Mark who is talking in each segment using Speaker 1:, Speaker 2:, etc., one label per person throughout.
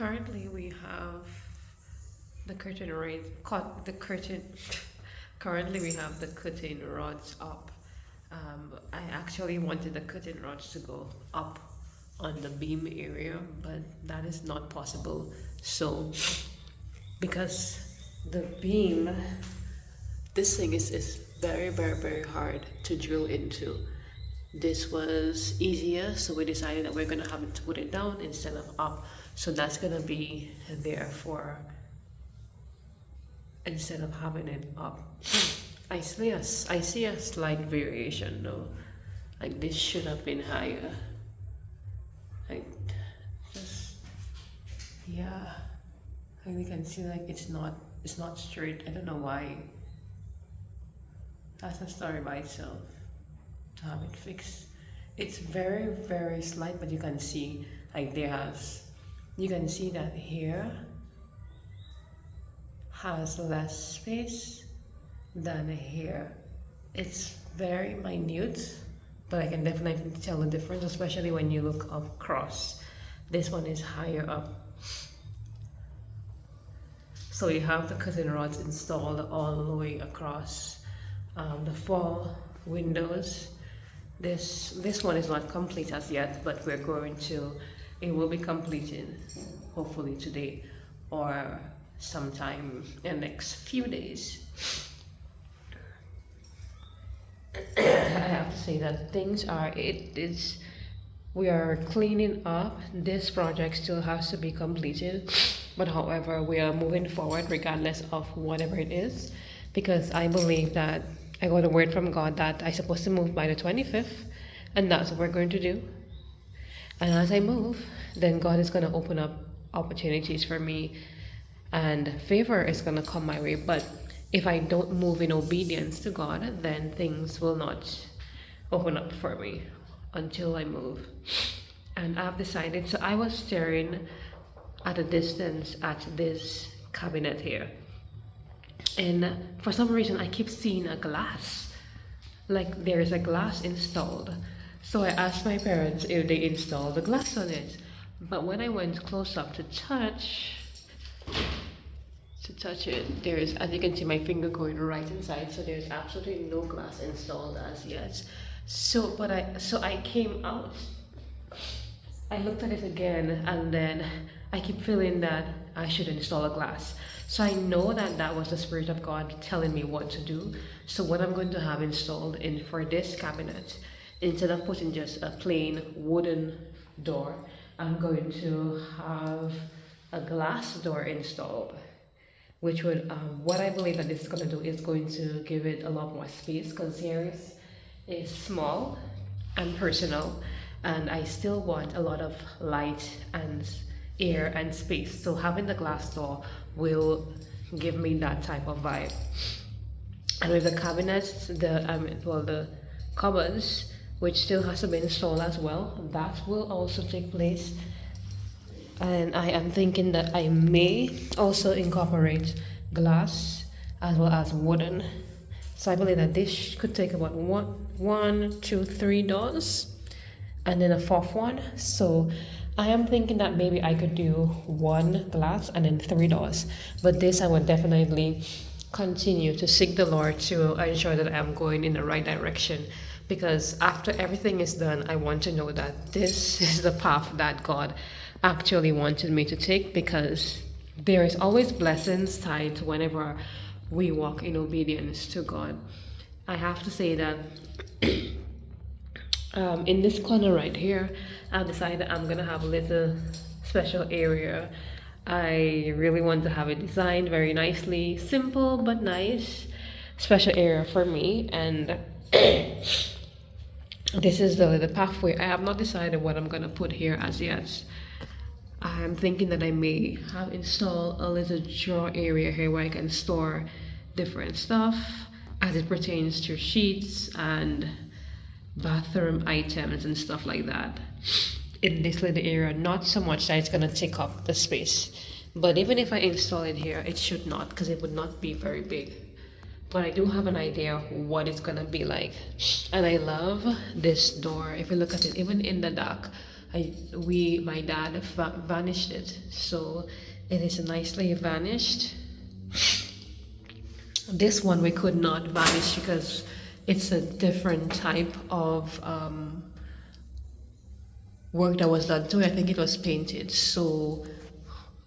Speaker 1: Currently, we have the curtain rate, cut the curtain. Currently, we have the curtain rods up. I actually wanted the curtain rods to go up on the beam area, but that is not possible. So, because the beam, this thing is very hard to drill into. This was easier, so we decided that we're gonna have it to put it down instead of up. So that's gonna be there for instead of having it up. I see a slight variation though. Like this should have been higher. Like just yeah. And we can see like it's not straight. I don't know why. That's a story by itself. To have it fixed. It's very slight, but you can see like you can see that here has less space than here. It's very minute, but I can definitely tell the difference, especially when you look up across. This one is higher up. So you have the curtain rods installed all the way across the 4 windows. This one is not complete as yet, but it will be completed hopefully today or sometime in the next few days. I have to say that we are cleaning up. This project still has to be completed, but however, we are moving forward regardless of whatever it is, because I believe that I got a word from God that I'm supposed to move by the 25th, and that's what we're going to do. And as I move, then God is going to open up opportunities for me, and favor is going to come my way. But if I don't move in obedience to God, then things will not open up for me until I move. And I've decided, so I was staring at a distance at this cabinet here. And for some reason, I keep seeing a glass. Like there's a glass installed. So I asked my parents if they installed the glass on it. But when I went close up to touch it, there's, as you can see, my finger going right inside. So there's absolutely no glass installed as yet. So I came out. I looked at it again, and then I keep feeling that I should install a glass. So I know that that was the Spirit of God telling me what to do. So what I'm going to have installed in for this cabinet, instead of putting just a plain wooden door, I'm going to have a glass door installed, which would, what I believe that this is going to do is going to give it a lot more space, because here is small and personal, and I still want a lot of light and air and space. So having the glass door will give me that type of vibe. And with the cabinets, the cupboards, which still has to be installed as well, that will also take place. And I am thinking that I may also incorporate glass as well as wooden. So I believe that this could take about one, two, 3 doors, and then a 4th one. So I am thinking that maybe I could do 1 glass and then 3 doors. But this I would definitely continue to seek the Lord to ensure that I'm going in the right direction. Because after everything is done, I want to know that this is the path that God actually wanted me to take, because there is always blessings tied to whenever we walk in obedience to God. I have to say that in this corner right here, I've decided I'm gonna have a little special area. I really want to have it designed very nicely, simple but nice, special area for me. And this is the pathway. I have not decided what I'm gonna put here as yet. I'm thinking that I may have installed a little drawer area here where I can store different stuff as it pertains to sheets and bathroom items and stuff like that in this little area. Not so much that it's gonna take up the space, but even if I install it here, it should not, because it would not be very big. But I do have an idea what it's gonna be like. And I love this door. If you look at it, even in the dark, my dad vanished it, so it is nicely vanished. This one we could not vanish because it's a different type of work that was done to it. I think it was painted, so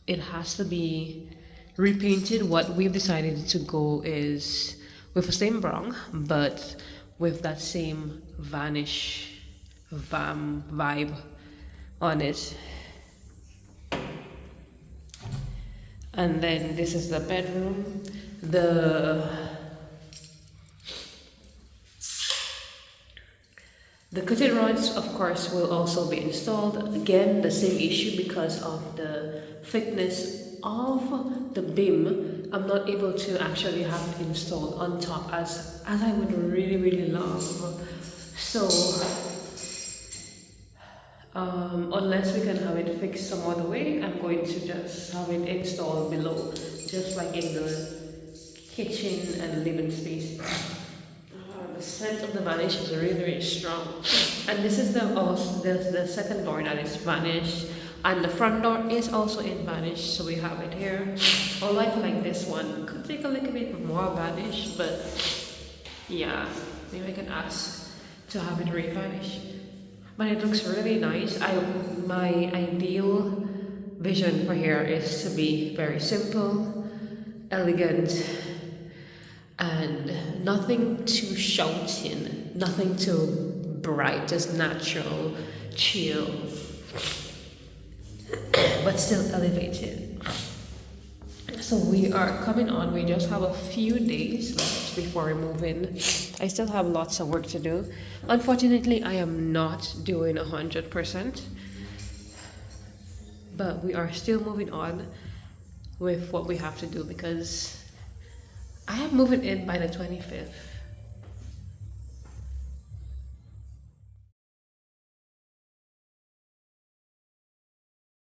Speaker 1: it has to be repainted. What we've decided to go is with the same brown, but with that same vanish vibe on it. And then this is the bedroom. The curtain rods, of course, will also be installed. Again, the same issue because of the thickness of the beam. I'm not able to actually have it installed on top as I would really love. So, unless we can have it fixed some other way, I'm going to just have it installed below, just like in the kitchen and living space. The scent of the vanish is really strong, and this is the second door that is vanished, and the front door is also in vanish. So we have it here. Although I feel like this one could take a little bit more vanish, but yeah, maybe I can ask to have it re-vanish. But it looks really nice. My ideal vision for here is to be very simple, elegant, and nothing too shouting, nothing too bright, just natural, chill, but still elevated. So we are coming on. We just have a few days left before we move in. I still have lots of work to do. Unfortunately, I am not doing 100%, but we are still moving on with what we have to do because I am moving in by the 25th.